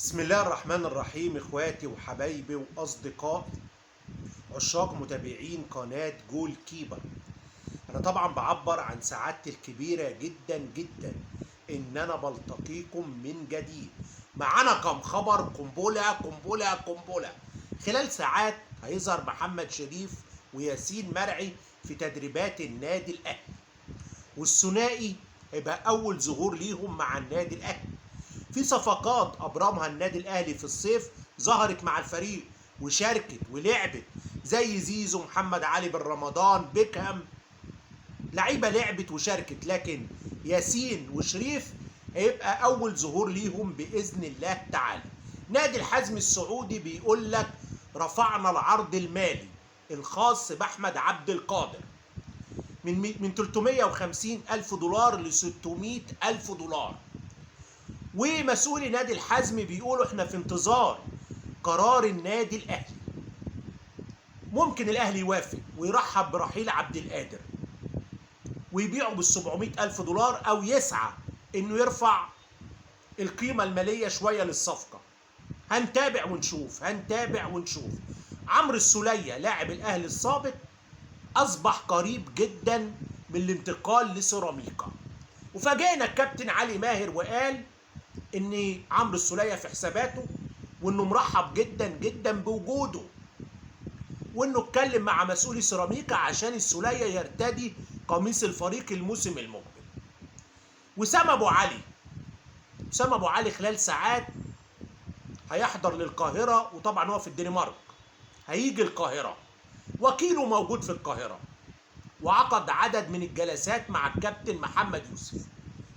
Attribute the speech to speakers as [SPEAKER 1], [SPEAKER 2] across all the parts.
[SPEAKER 1] بسم الله الرحمن الرحيم. اخواتي وحبايبي واصدقائي عشاق متابعين قناة جول كيبر، انا طبعا بعبر عن سعادتي الكبيرة جدا جدا ان انا بلتقيكم من جديد. معانا كم خبر قنبلة قنبلة قنبلة. خلال ساعات هيظهر محمد شريف وياسين مرعي في تدريبات النادي الاهلي، والثنائي هيبقى اول ظهور ليهم مع النادي الاهلي. في صفقات ابرمها النادي الاهلي في الصيف ظهرت مع الفريق وشاركت ولعبت، زي زيزو، محمد علي بن رمضان، بيكهام، لعيبه لعبت وشاركت. لكن ياسين وشريف هيبقى اول ظهور ليهم باذن الله تعالى. نادي الحزم السعودي بيقول لك رفعنا العرض المالي الخاص باحمد عبد القادر من 350 ألف دولار ل 600 ألف دولار. ومسؤولي نادي الحزم بيقولوا احنا في انتظار قرار النادي الاهلي. ممكن الاهلي يوافق ويرحب برحيل عبد القادر ويبيعه بال 700 ألف دولار، او يسعى انه يرفع القيمة المالية شوية للصفقة. هنتابع ونشوف. عمرو السولية لاعب الاهلي السابق اصبح قريب جدا من الانتقال لسيراميكا، وفاجئنا الكابتن علي ماهر وقال ان عمرو السولية في حساباته وانه مرحب جدا جدا بوجوده، وانه اتكلم مع مسؤولي سيراميكا عشان السولية يرتدي قميص الفريق الموسم المقبل. وسام ابو علي خلال ساعات هيحضر للقاهرة، وطبعا هو في الدنمارك هيجي القاهرة، وكيله موجود في القاهرة، وعقد عدد من الجلسات مع الكابتن محمد يوسف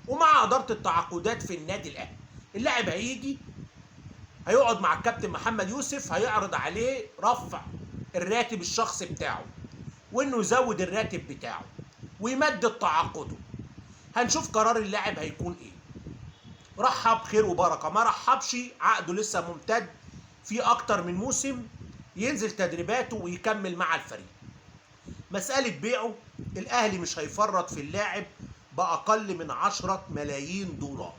[SPEAKER 1] ومع إدارة التعاقدات في النادي الأهلي. اللاعب هيجي هيقعد مع الكابتن محمد يوسف، هيعرض عليه رفع الراتب الشخصي بتاعه وانه يزود الراتب بتاعه ويمدد تعاقده. هنشوف قرار اللاعب هيكون ايه. رحب خير وبركه، ما رحبش عقده لسه ممتد في اكتر من موسم، ينزل تدريباته ويكمل مع الفريق. مسألة بيعه الاهلي مش هيفرط في اللاعب باقل من 10 ملايين دولار،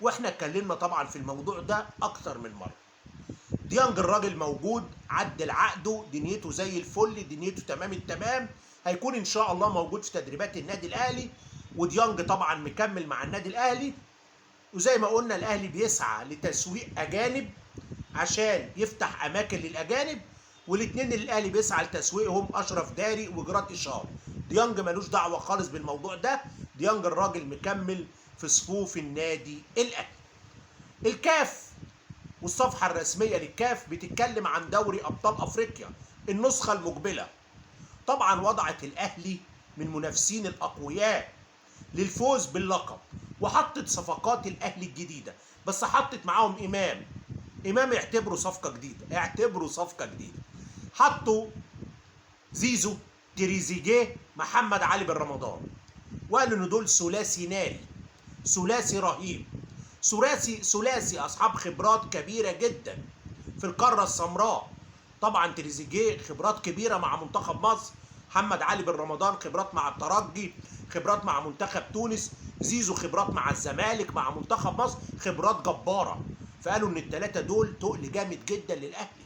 [SPEAKER 1] واحنا اتكلمنا طبعا في الموضوع ده اكتر من مره. ديانج الراجل موجود، عدل عقده، دنيته زي الفل، دنيته تمام التمام، هيكون ان شاء الله موجود في تدريبات النادي الاهلي. وديانج طبعا مكمل مع النادي الاهلي، وزي ما قلنا الاهلي بيسعى لتسويق اجانب عشان يفتح اماكن للاجانب، والاثنين اللي الاهلي بيسعى لتسويقهم اشرف داري وجراد اشار. ديانج ملوش دعوه خالص بالموضوع ده، ديانج الراجل مكمل في صفوف النادي الاهلي. الكاف والصفحه الرسميه للكاف بتتكلم عن دوري ابطال افريقيا النسخه المقبله. طبعا وضعت الاهلي من منافسين الاقوياء للفوز باللقب، وحطت صفقات الاهلي الجديده، بس حطت معاهم امام يعتبروا صفقه جديده. حطوا زيزو، تريزيجيه، محمد علي بن رمضان، وقالوا ان دول ثلاثي ناري، ثلاثي رهيب، ثلاثي اصحاب خبرات كبيره جدا في القاره السمراء. طبعا تريزيجيه خبرات كبيره مع منتخب مصر، محمد علي بن رمضان خبرات مع الترجي، خبرات مع منتخب تونس، زيزو خبرات مع الزمالك، مع منتخب مصر خبرات جباره. فقالوا ان الثلاثه دول تقل جامد جدا للاهلي،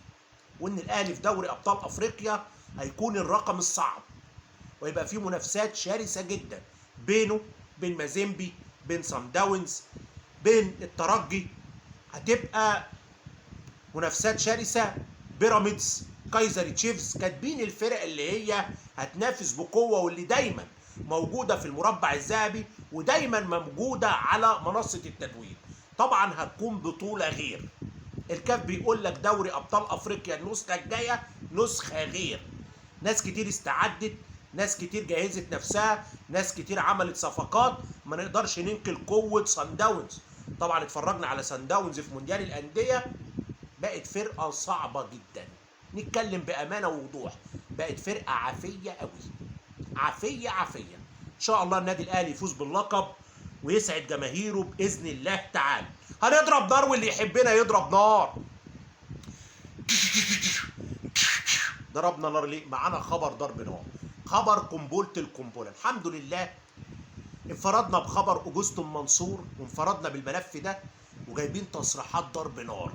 [SPEAKER 1] وان الاهلي في دوري ابطال افريقيا هيكون الرقم الصعب، ويبقى فيه منافسات شرسه جدا بين مازيمبي، بين صن داونز، بين الترجي، هتبقى منافسات شرسه. بيراميدز، كايزر تشيفز، كاتبين الفرق اللي هي هتنافس بقوه واللي دايما موجوده في المربع الذهبي ودايما موجوده على منصه التتويج. طبعا هتكون بطوله غير. الكاف بيقول لك دوري ابطال افريقيا النسخه الجايه نسخه غير. ناس كتير استعدت، ناس كتير جهزت نفسها، ناس كتير عملت صفقات. ما نقدرش ننكر قوه صن داونز. طبعا اتفرجنا على صن داونز في مونديال الانديه، بقت فرقه صعبه جدا، نتكلم بامانه ووضوح، بقت فرقه عافيه قوي، عافيه. ان شاء الله النادي الاهلي يفوز باللقب ويسعد جماهيره باذن الله تعالى. هنضرب نار واللي يحبنا يضرب نار. ضربنا نار ليه؟ معانا خبر ضرب نار، خبر قنبله القنبله. الحمد لله انفردنا بخبر اوجستو منصور، وانفردنا بالملف ده وجايبين تصريحات ضرب نار،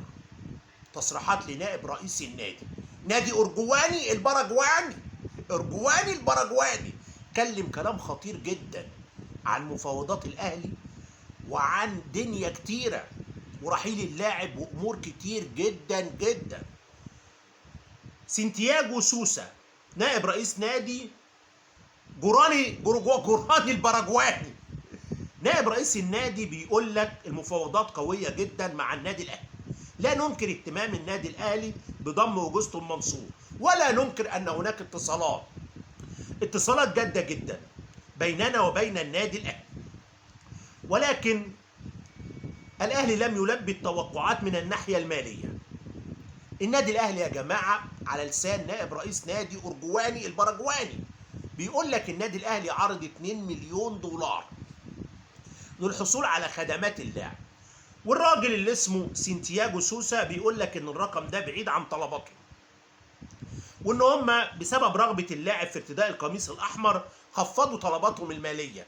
[SPEAKER 1] تصريحات لنائب رئيس النادي، نادي أرجواني البرجواني، أرجواني البرجواني، كلم كلام خطير جدا عن مفاوضات الأهلي وعن دنيا كتيرة ورحيل اللاعب وأمور كتير جدا جدا. سانتياغو سوسا نائب رئيس نادي جوراني البرجواني، نائب رئيس النادي بيقول لك المفاوضات قوية جدا مع النادي الأهلي، لا ننكر اهتمام النادي الأهلي بضم أوجستو منصور، ولا ننكر أن هناك اتصالات جادة جدا بيننا وبين النادي الأهلي، ولكن الأهلي لم يلبي التوقعات من الناحية المالية. النادي الأهلي يا جماعة على لسان نائب رئيس نادي أرجواني البرجواني بيقول لك النادي الأهلي عرض 2 مليون دولار للحصول على خدمات اللاعب، والراجل اللي اسمه سانتياغو سوسا بيقول لك ان الرقم ده بعيد عن طلباتهم، وان هم بسبب رغبة اللاعب في ارتداء القميص الأحمر خفضوا طلباتهم المالية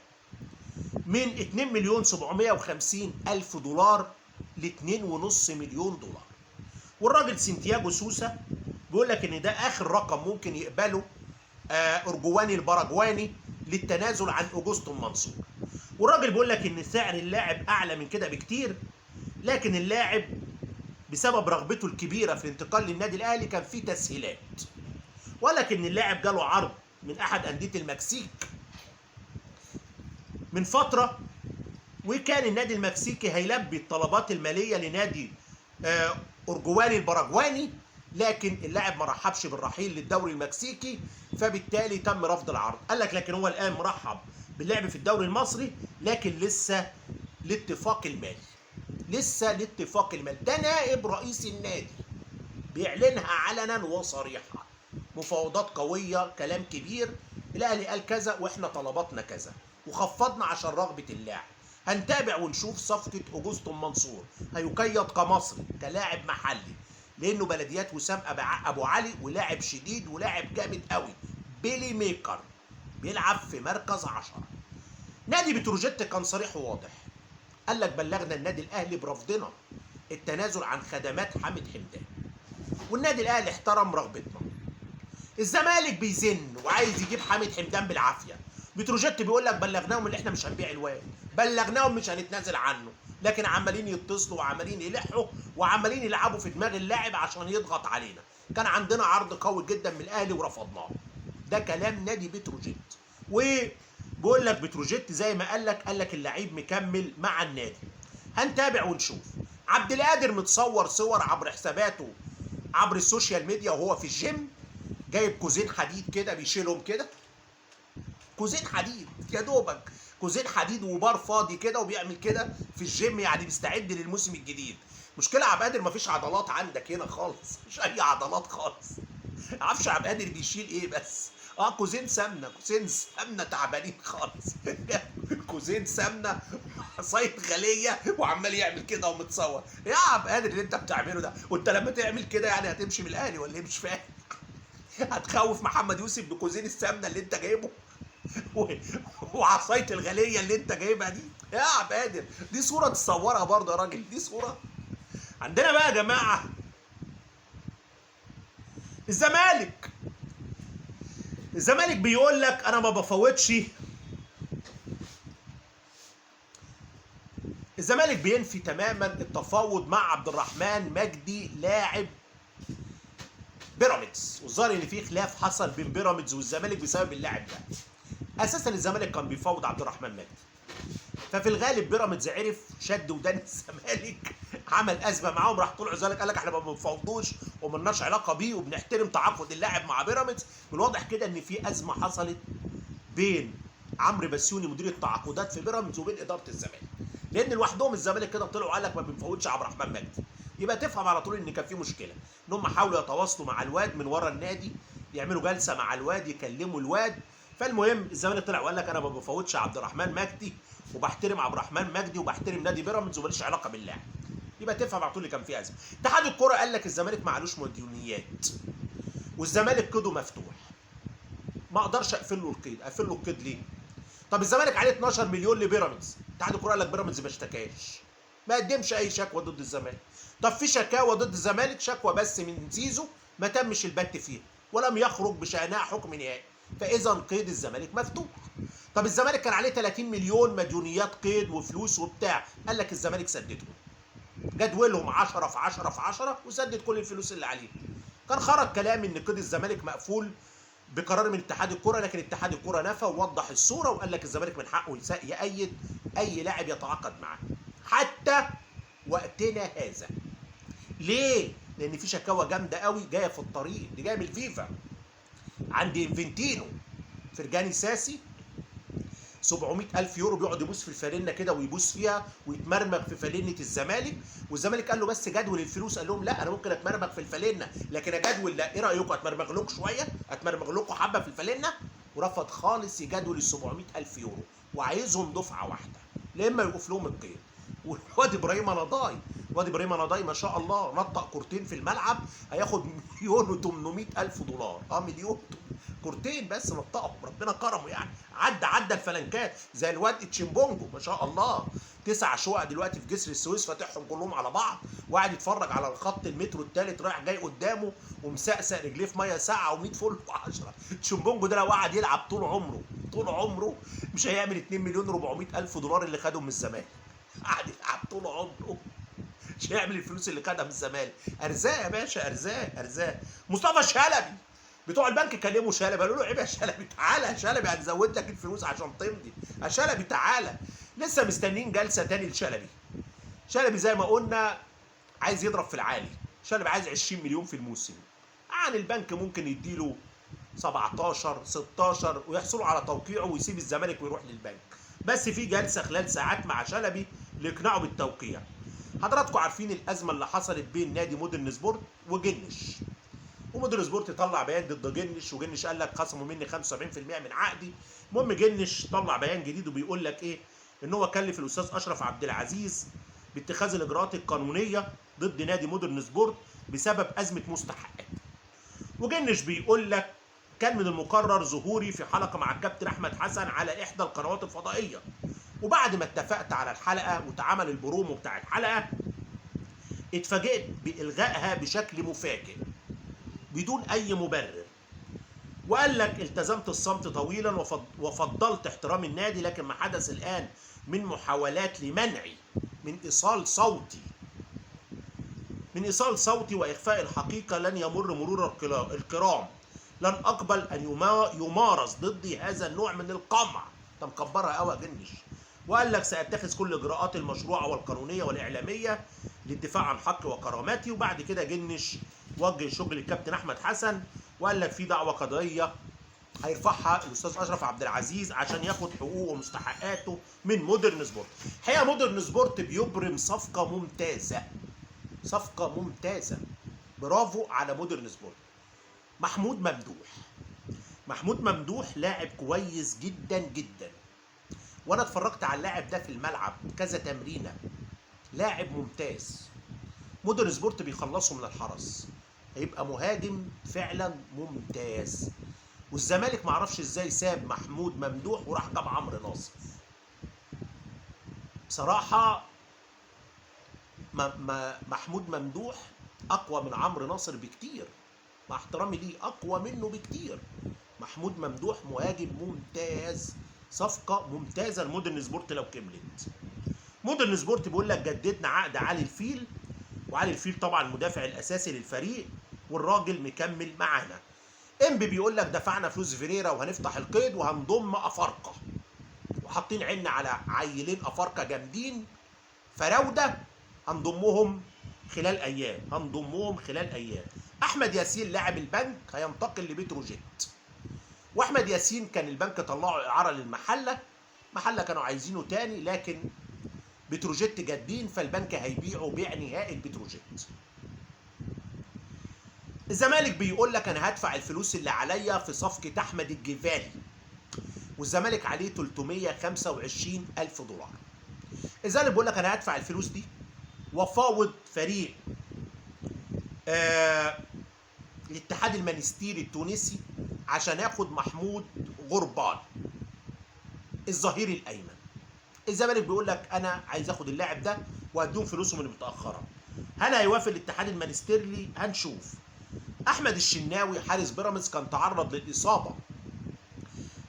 [SPEAKER 1] من 2 مليون 750 ألف دولار ل 2.5 مليون دولار. والراجل سانتياغو سوسا بيقول لك ان ده اخر رقم ممكن يقبله أرجواني البرجواني للتنازل عن أوجستو منصور. والراجل بيقول لك ان سعر اللاعب اعلى من كده بكتير، لكن اللاعب بسبب رغبته الكبيرة في الانتقال للنادي الأهلي كان فيه تسهيلات، ولكن اللاعب جاله عرض من أحد أندية المكسيك من فترة، وكان النادي المكسيكي هيلبي الطلبات المالية لنادي أرجواني البرجواني، لكن اللاعب ما رحبش بالرحيل للدوري المكسيكي، فبالتالي تم رفض العرض. قال لك لكن هو الآن مرحب باللعب في الدوري المصري، لكن لسه الاتفاق المالي، ده نائب رئيس النادي بيعلنها علنا وصريحة، مفاوضات قوية، كلام كبير، الأهلي قال كذا واحنا طلباتنا كذا وخفضنا عشان رغبة اللاعب. هنتابع ونشوف صفقة أوجستو منصور هيقيد كمصري كلاعب محلي، لأنه بلديات وسام أبو علي ولاعب شديد ولاعب جامد قوي، بيلي ميكر بيلعب في مركز 10. نادي بتروجيت كان صريح وواضح، قال لك بلغنا النادي الأهلي برفضنا التنازل عن خدمات حامد حمدان، والنادي الأهلي احترم رغبتنا. الزمالك بيزن وعايز يجيب حامد حمدان بالعافية، بتروجيت بيقول لك بلغناهم ان احنا مش هنبيع الواد، بلغناهم مش هنتنازل عنه، لكن عمالين يتصلوا وعمالين يلحوا وعمالين يلعبوا في دماغ اللاعب عشان يضغط علينا. كان عندنا عرض قوي جدا من الاهلي ورفضناه. ده كلام نادي بتروجيت، وبيقول لك بتروجيت زي ما قال لك اللعيب مكمل مع النادي. هنتابع ونشوف. عبد القادر متصور صور عبر حساباته عبر السوشيال ميديا وهو في الجيم، جايب كوزين حديد كده بيشيلهم كده، كوزين حديد يا دوبك، كوزين حديد وبار فاضي كده وبيعمل كده في الجيم، يعني بيستعد للموسم الجديد. مشكلة عبد القادر مفيش عضلات عندك هنا خالص، مش أي عضلات خالص. معرفش عبد القادر بيشيل إيه بس. كوزين سمنة تعبانين خالص. كوزين سمنة عصاية غلية وعمال يعمل كده ومتصور. يا عبد القادر اللي أنت بتعمله ده، وأنت لما تعمل كده يعني هتمشي من الأهلي ولا إيه؟ مش فاهم. هتخوف محمد يوسف بكوزين السمنة اللي أنت جايبه وعصايه الغليه اللي انت جايبها دي يا عبد القادر؟ دي صوره تصورها برضه يا راجل، دي صوره. عندنا بقى يا جماعه الزمالك بيقول لك انا ما بفوتش. الزمالك بينفي تماما التفاوض مع عبد الرحمن مجدي لاعب بيراميدز، والظاهر ان في خلاف حصل بين بيراميدز والزمالك بسبب اللاعب ده. اساسا الزمالك كان بيفاوض عبد الرحمن مجدي، ففي الغالب بيراميدز عرف شد ودان الزمالك، عمل ازمه معاهم، راح طلعوا الزمالك قال لك احنا ما بنفاوضوش ومالناش علاقه بيه وبنحترم تعاقد اللاعب مع بيراميدز. من الواضح كده ان في ازمه حصلت بين عمرو بسيوني مدير التعاقدات في بيراميدز وبين اداره الزمالك، لان لوحدهم الزمالك كده طلعوا قال لك ما بنفوتش عبد الرحمن مجدي. يبقى تفهم على طول ان كان في مشكله، ان هم حاولوا يتواصلوا مع الواد من ورا النادي، يعملوا جلسه مع الواد يكلموا الواد. فالمهم الزمالك طلع وقال لك انا ما بفوتش عبد الرحمن مجدي وبحترم عبد الرحمن مجدي وبحترم نادي بيراميدز وماليش علاقه باللاعب. يبقى تفهم على طول ان كان في ازمه. اتحاد الكوره قال لك الزمالك ما علوش مديونيات والزمالك كده مفتوح، ما اقدرش اقفل له القيد ليه؟ طب الزمالك عليه 12 مليون لبيراميدز، اتحاد الكوره قال لك بيراميدز ما اشتكاش، ما قدمش اي شكوى ضد الزمالك. طب في شكاوى ضد الزمالك، شكوى بس من زيزو ما تمش البت فيها ولم يخرج بشأنها حكم نهائي، فاذا قيد الزمالك مفتوح. طب الزمالك كان عليه 30 مليون مديونيات قيد وفلوس وبتاع، قال لك الزمالك سددهم، جدولهم 10 في 10 في 10 وسدد كل الفلوس اللي عليه. كان خرج كلام ان قيد الزمالك مقفول بقرار من اتحاد الكره، لكن اتحاد الكره نفى ووضح الصوره وقال لك الزمالك من حقه يأيد اي لاعب يتعاقد معاه حتى وقتنا هذا. ليه؟ لان في شكاوى جامده قوي جايه في الطريق، دي جايه من الفيفا عند انفنتينو. فرجاني ساسي 700,000 يورو بيقعد يبوس في الفالنه كده ويبوس فيها ويتمرمغ في فالنه الزمالك، والزمالك قال له بس جدول الفلوس، قال لهم لا انا ممكن اتمرمغ في الفالنه لكن اجدول لا، ايه رايكم اتمرمغ لكم شويه، اتمرمغ لكم حبه في الفالنه؟ ورفض خالص يجدول ال 700,000 يورو وعايزهم دفعه واحده لا اما يوقف لهم القيد. والواد ابراهيم نضاي، الواد ابراهيم نضاي ما شاء الله نطق كورتين في الملعب هياخد مليون و800 الف دولار، مليون كورتين بس نطقهم، ربنا كرمه يعني، عدى الفلنكات زي الواد تشيمبونجو ما شاء الله. 9 شقق دلوقتي في جسر السويس فاتحهم كلهم على بعض، وقاعد يتفرج على الخط المترو الثالث رايح جاي قدامه ومسقسق رجليه في ميه ساقعه و100 فل و10. تشيمبونجو ده لو قعد يلعب طول عمره طول عمره مش هيعمل 2 مليون و400 الف دولار اللي خدهم من الزمالك. قعد يلعب طول عمره مش هيعمل الفلوس اللي خدها من الزمالك. ارزاق يا باشا، ارزاق ارزاق. مصطفى شلبي بتوع البنك كلموا شلبي قالوا له عيب يا شلبي، تعالى يا شلبي هنزود لك الفلوس عشان تمضي يا شلبي تعالى. لسه مستنيين جلسه تاني لشلبي. شلبي زي ما قلنا عايز يضرب في العالي، شلبي عايز 20 مليون في الموسم، يعني البنك ممكن يديله 17 16 ويحصلوا على توقيعه ويسيب الزمالك ويروح للبنك، بس في جلسه خلال ساعات مع شلبي ليقنعه بالتوقيع. حضراتكم عارفين الازمه اللي حصلت بين نادي مودرن سبورت وجنش، ومودرن سبورت طلع بيان ضد جنش، وجنش قال لك خصموا مني 75% من عقدي. المهم جنش طلع بيان جديد وبيقول لك ايه؟ ان هو كلف الاستاذ اشرف عبد العزيز باتخاذ الاجراءات القانونيه ضد نادي مودرن سبورت بسبب ازمه مستحقات. وجنش بيقول لك كان من المقرر ظهوري في حلقه مع الكابتن احمد حسن على احدى القنوات الفضائيه، وبعد ما اتفقت على الحلقه واتعمل البرومو بتاع الحلقه اتفاجئت بالغائها بشكل مفاجئ بدون اي مبرر. وقال لك التزمت الصمت طويلا وفضلت احترام النادي، لكن ما حدث الان من محاولات لمنعي من ايصال صوتي واخفاء الحقيقه لن يمر مرور الكرام. لن اقبل ان يمارس ضدي هذا النوع من القمع. انت مكبرها قوي يا جنش. وقال لك ساتخذ كل الاجراءات المشروعه والقانونيه والاعلاميه للدفاع عن حقي وكراماتي. وبعد كده جنش وجه شغل الكابتن احمد حسن وقال لك في دعوه قضائيه هيرفعها الاستاذ اشرف عبد العزيز عشان ياخد حقوقه ومستحقاته من مودرن سبورت. الحقيقه مودرن سبورت بيبرم صفقه ممتازه، صفقه ممتازه، برافو على مودرن سبورت. محمود ممدوح لاعب كويس جدا جدا، وانا اتفرجت على اللاعب ده في الملعب كذا تمرينه، لاعب ممتاز. مودرن سبورت بيخلصه من الحرس، هيبقى مهاجم فعلا ممتاز. والزمالك معرفش ازاي ساب محمود ممدوح وراح جاب عمرو ناصر. بصراحه محمود ممدوح اقوى من عمرو ناصر بكتير، مع احترامي ليه اقوى منه بكتير. محمود ممدوح مهاجم ممتاز، صفقه ممتازه لمودرن سبورت لو كملت. مودرن سبورت بيقول لك جددنا عقد علي الفيل، وعلي الفيل طبعا المدافع الاساسي للفريق والراجل مكمل معانا. انبي بيقول لك دفعنا فلوس فيريرا وهنفتح القيد وهنضم افارقه، وحاطين عنا على عيلين افارقه جامدين فراوده هنضمهم خلال ايام. احمد ياسين لاعب البنك هينتقل لبتروجيت، واحمد ياسين كان البنك طلعه اعاره للمحله، محله كانوا عايزينه تاني لكن بتروجيت جادين فالبنك هيبيعه بيع نهائي لبتروجيت. الزمالك بيقول لك انا هدفع الفلوس اللي عليا في صفقه احمد الجيفالي، والزمالك عليه 325 الف دولار. الزمالك بيقول لك انا هدفع الفلوس دي وفاوض فريق الاتحاد المنستيري التونسي عشان ياخد محمود غربال الظهير الايمن. الزمالك بيقول لك انا عايز اخد اللاعب ده وهديهم فلوسهم اللي متاخره. هل هيوافق الاتحاد المانستيرلي؟ هنشوف. احمد الشناوي حارس بيراميدز كان تعرض للاصابه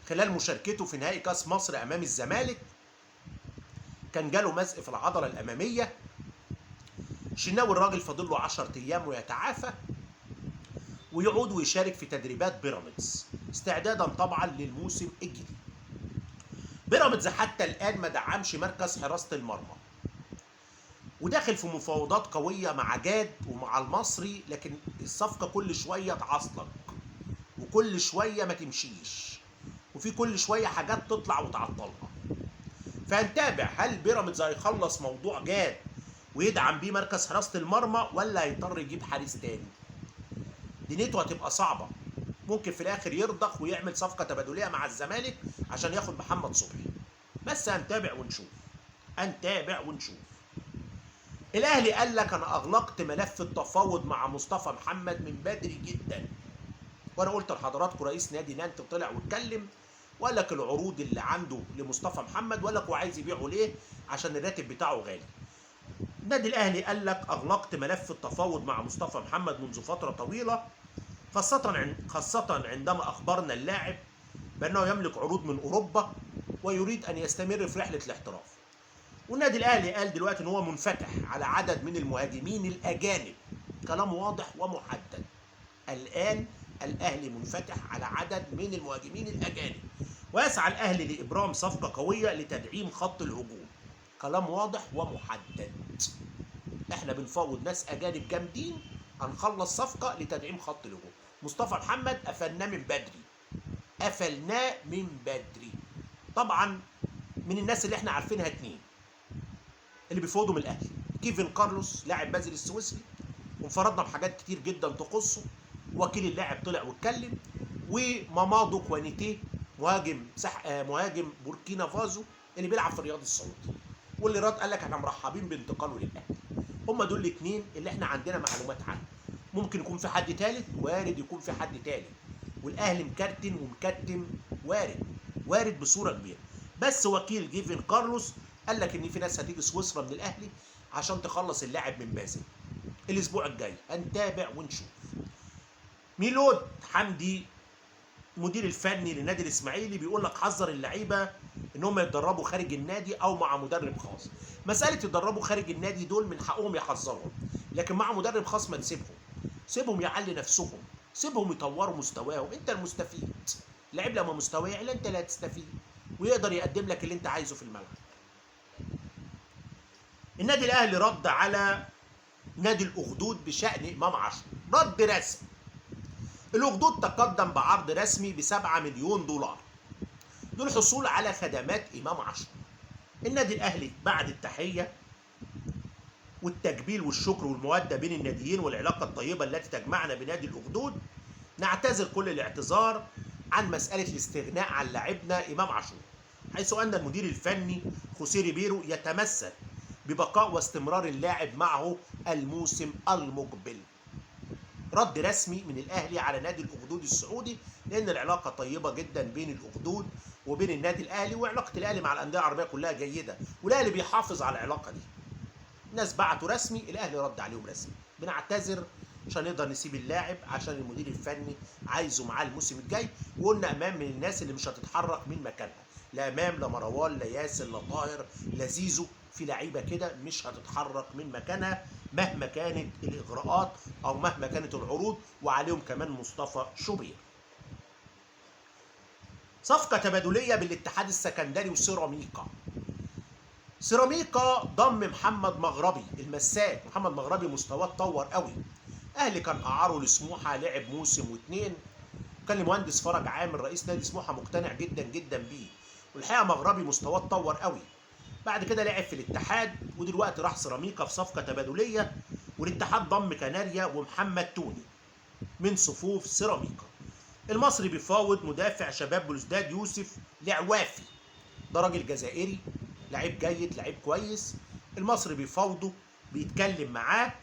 [SPEAKER 1] خلال مشاركته في نهائي كاس مصر امام الزمالك، كان جاله مزق في العضله الاماميه. الشناوي الراجل فاضل له 10 ايام ويتعافى ويعود ويشارك في تدريبات بيراميدز استعدادا طبعا للموسم الجديد. بيراميدز حتى الان ما دعمش مركز حراسه المرمى، وداخل في مفاوضات قويه مع جاد ومع المصري، لكن الصفقه كل شويه تعصلك وكل شويه ما تمشيش، وفي كل شويه حاجات تطلع وتعطلها. فهنتابع هل بيراميدز هيخلص موضوع جاد ويدعم بيه مركز حراسه المرمى، ولا هيضطر يجيب حارس تاني. دنيته هتبقى صعبه، ممكن في الاخر يرضخ ويعمل صفقه تبادليه مع الزمالك عشان ياخد محمد صبحي. بس هنتابع ونشوف، هنتابع ونشوف. الاهلي قال لك انا اغلقت ملف التفاوض مع مصطفى محمد من بدري جدا، وانا قلت لحضراتكم رئيس نادي نانت طلع واتكلم وقال لك العروض اللي عنده لمصطفى محمد، وقال لك هو عايز يبيعه ليه؟ عشان الراتب بتاعه غالي. النادي الاهلي قال لك اغلقت ملف التفاوض مع مصطفى محمد منذ فتره طويله، خاصه عندما اخبرنا اللاعب بانه يملك عروض من اوروبا ويريد ان يستمر في رحله الاحتراف. والنادي الاهلي قال دلوقتي ان هو منفتح على عدد من المهاجمين الاجانب، كلام واضح ومحدد. الان الاهلي منفتح على عدد من المهاجمين الاجانب، ويسعى الاهلي لابرام صفقه قويه لتدعيم خط الهجوم، كلام واضح ومحدد. احنا بنفاوض ناس اجانب جامدين، هنخلص صفقه لتدعيم خط الهجوم. مصطفى محمد قفلناه من بدري، قفلناه من بدري. طبعا من الناس اللي احنا عارفينها اتنين اللي بيفوضوا من الاهلي: كيفن كارلوس لاعب بازل السويسري، وانفردنا بحاجات كتير جدا تخصه، وكيل اللاعب طلع واتكلم، ومامادو كوانيتيه مهاجم بوركينا فازو اللي بيلعب في الرياض السعودي، واللي رد قال لك احنا مرحبين بانتقاله للاهلي. هم دول الاثنين اللي احنا عندنا معلومات عنهم. ممكن يكون في حد ثالث، وارد يكون في حد ثالث، والاهلي مكرتن ومكتم، وارد بصوره كبيره. بس وكيل جيفن كارلوس قال لك ان في ناس هتيجي سويسرا من الاهلي عشان تخلص اللاعب من بازل. الاسبوع الجاي هنتابع ونشوف. ميلود حمدي المدير الفني للنادي الاسماعيلي بيقول لك حذر اللعيبه ان هم يتدربوا خارج النادي او مع مدرب خاص. مساله يتدربوا خارج النادي دول من حقهم يحذرهم، لكن مع مدرب خاص ما تسيبهم، سيبهم يعلي نفسهم، سيبهم يطوروا مستواهم. انت المستفيد، اللعيب لما مستواه يعلى انت اللي هتستفيد، ويقدر يقدم لك اللي انت عايزه في الملعب. النادي الاهلي رد على نادي الاخدود بشان امام عاشور، رد رسمي. الاخدود تقدم بعرض رسمي ب7 مليون دولار للحصول على خدمات امام عاشور. النادي الاهلي بعد التحيه والتجميل والشكر والموده بين الناديين والعلاقه الطيبه التي تجمعنا بنادي الاخدود، نعتذر كل الاعتذار عن مساله الاستغناء عن لاعبنا امام عاشور، حيث ان المدير الفني خوسيه ريبيرو يتمسك ببقاء واستمرار اللاعب معه الموسم المقبل. رد رسمي من الاهلي على نادي الاخدود السعودي، لان العلاقه طيبه جدا بين الاخدود وبين النادي الاهلي، وعلاقه الاهلي مع الانديه العربيه كلها جيده، والاهلي بيحافظ على العلاقه دي. الناس بعتوا رسمي، الاهلي رد عليهم رسمي: بنعتذر عشان نقدر نسيب اللاعب عشان المدير الفني عايزه معاه الموسم الجاي، وقلنا امام من الناس اللي مش هتتحرك من مكانها، لا امام لا مروان لا ياسر لا طاهر لا زيزو، في لعيبه كده مش هتتحرك من مكانها مهما كانت الاغراءات او مهما كانت العروض، وعليهم كمان مصطفى شوبير. صفقه تبادليه بالاتحاد السكندري وسيراميكا. سيراميكا ضم محمد مغربي المساك. محمد مغربي مستواه اتطور قوي، اهلي كان اعاره لسموحه، لعب موسم واتنين، وكان المهندس فرج عامر رئيس نادي سموحه مقتنع جدا جدا بيه، والحقيقه مغربي مستواه اتطور قوي. بعد كده لعب في الاتحاد، ودلوقتي راح سيراميكا في صفقه تبادليه، والاتحاد ضم كناريا ومحمد توني من صفوف سيراميكا. المصري بيفاوض مدافع شباب بلوزداد يوسف العوافي، ده راجل جزائري، لعيب جيد، لعيب كويس. المصري بيفاوضه، بيتكلم معاه،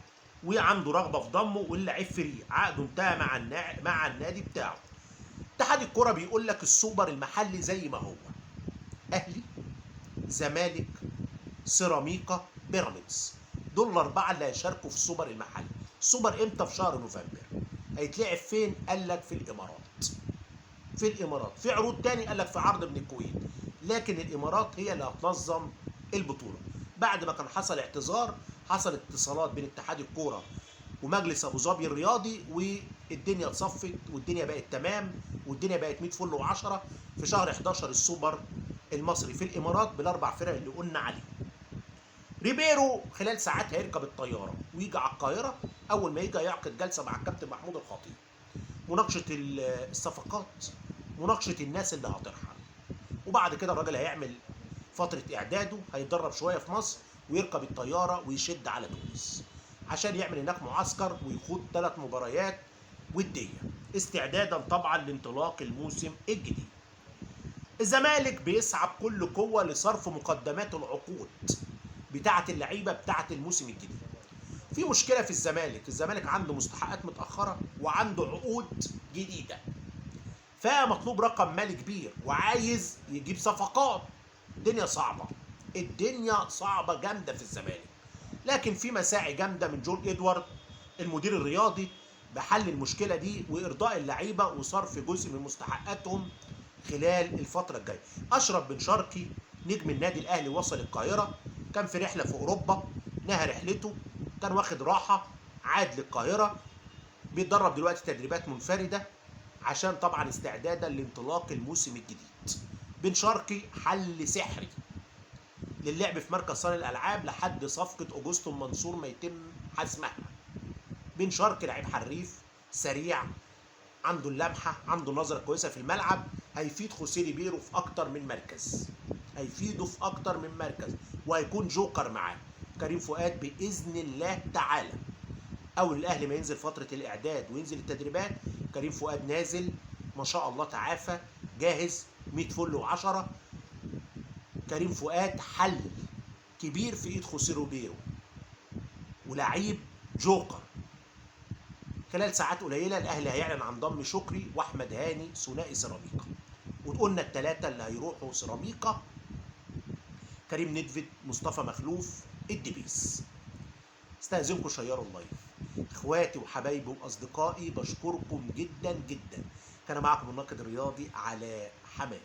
[SPEAKER 1] وعنده رغبه في ضمه، واللعيب فري، عقده انتهى مع النادي بتاعه. اتحاد الكره بيقول لك السوبر المحلي زي ما هو: اهلي، زمالك، سيراميكا، بيراميدز. دول الاربعه اللي هيشاركوا في السوبر المحلي. السوبر امتى؟ في شهر نوفمبر. هيتلعب فين؟ قال لك في الامارات. في الامارات. في عروض تاني قال لك في عرض من الكويت، لكن الامارات هي اللي هتنظم البطوله. بعد ما كان حصل اعتذار، حصل اتصالات بين اتحاد الكوره ومجلس ابو ظبي الرياضي، والدنيا اتصفت والدنيا بقت تمام والدنيا بقت 100 فل و10. في شهر 11 السوبر المصري في الامارات بالاربع فرق اللي قلنا عليهم. ريبيرو خلال ساعات هيركب الطياره ويجي على القاهره. اول ما يجي يعقد جلسه مع الكابتن محمود الخطيب، مناقشه الصفقات، مناقشه الناس اللي هترحل. وبعد كده الراجل هيعمل فتره اعداده، هيتدرب شويه في مصر ويركب الطياره ويشد على تونس عشان يعمل هناك معسكر ويخوض 3 مباريات وديه استعدادا طبعا لانطلاق الموسم الجديد. الزمالك بيسعى بكل قوه لصرف مقدمات العقود بتاعه اللعيبه بتاعه الموسم الجديد. في مشكله في الزمالك عنده مستحقات متاخره وعنده عقود جديده، فمطلوب رقم مالي كبير وعايز يجيب صفقات. الدنيا صعبه، الدنيا صعبه جامده في الزمالك، لكن في مساعي جامده من جون ادوارد المدير الرياضي بحل المشكله دي وارضاء اللعيبه وصرف جزء من مستحقاتهم خلال الفتره الجايه. اشرف بن شرقي نجم النادي الاهلي وصل القاهره، كان في رحله في اوروبا، نهى رحلته، كان واخد راحه، عاد للقاهره، بيتدرب دلوقتي تدريبات منفرده عشان طبعا استعدادا لانطلاق الموسم الجديد. بن شرقي حل سحري للعب في مركز صانع الالعاب لحد صفقه اوجوستو منصور ما يتم حسمها. بن شرقي لعيب حريف سريع، عنده اللمحه، عنده نظره كويسه في الملعب، هيفيد خوسيه ريبيرو في اكتر من مركز، هيفيده في اكتر من مركز وهيكون جوكر معاه. كريم فؤاد باذن الله تعالى اول الاهلي ما ينزل فتره الاعداد وينزل التدريبات، كريم فؤاد نازل ما شاء الله تعافى جاهز 100 فل و10. كريم فؤاد حل كبير في ايد خوسيه ريبيرو ولعيب جوكر. خلال ساعات قليله الاهلي هيعلن عن ضم شكري واحمد هاني ثنائي سيراميكا، وقلنا الثلاثه اللي هيروحوا سيراميكا كريم نيدفيد، مصطفى مخلوف، الدبيس. استاذنكم شيروا اللايف. اخواتي وحبايبي واصدقائي بشكركم جدا جدا. كان معكم الناقد الرياضي علاء حماد.